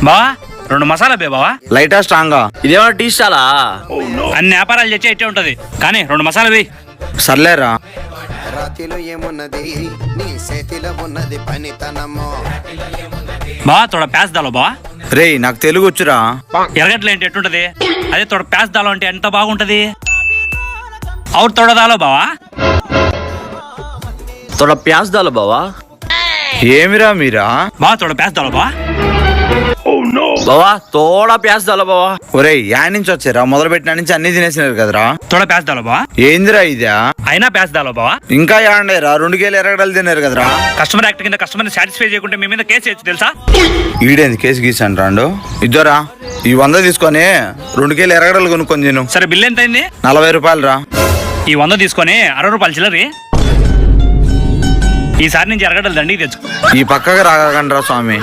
బావా 2 మసాలా బే బావా. లైటా స్ట్రాంగా? ఇదేమో టీ స్టాలా? అన్ని వ్యాపారాలు చేసే ఇట్టే ఉంటది కానీ 2 మసాలా వేయి. సర్లేరా. రాతిలో ఏమున్నది నీ చేతిలో ఉన్నది పనితనము. బావా తోడ ప్యాస్ దాలో బావా. రేయ్ నాకు తెలుగు వచ్చురా. ఎర్రగడ్డలు ఏంటి ఎట్టుంటది? అదే తోడ ప్యాస్ దాలో అంటే ఎంత బాగుంటది. అవుట్ తోడ దాలో బావా. తోడ ప్యాస్ దాలో బావా. ఏమిరా మీరా? బావా తోడ ప్యాస్ దాలో బావా. బావా తోడా ప్యాస్ దాలో బావా. ఒరేయ్ యా నుంచి వచ్చారా? మొదలు పెట్టిన నుంచి అన్ని తినేసినారు కదరా. తోడ ప్యాస్ దాలో బావా. ఏందిరా ఇదా? అయినా ప్యాస్ దాలో బావా. ఇంకా యాండేరా 2 కేలు ఎర్రగడ్డలు తిన్నారు కదరా. కస్టమర్ యాక్ట్ కింద కస్టమర్ సాటిస్ఫై చేయకుంటే మీ మీద కేసు చేయొచ్చు తెలుసా. ఈడేంది కేసు గీసాను రాండు. ఇద్దరా ఈ 100 తీసుకొని 2 కేలు ఎర్రగడ్డలు కొనుక్కొని తిను. సరే బిల్ ఎంత అయింది? 40 రూపాయలు రా. ఈ 100 తీసుకొని 60 రూపాయలు చిల్లరి. ఈసారి నుంచి ఎర్రగడ్డలు దండికి తెచ్చు. ఈ పక్కకు రాగండ్రా స్వామి.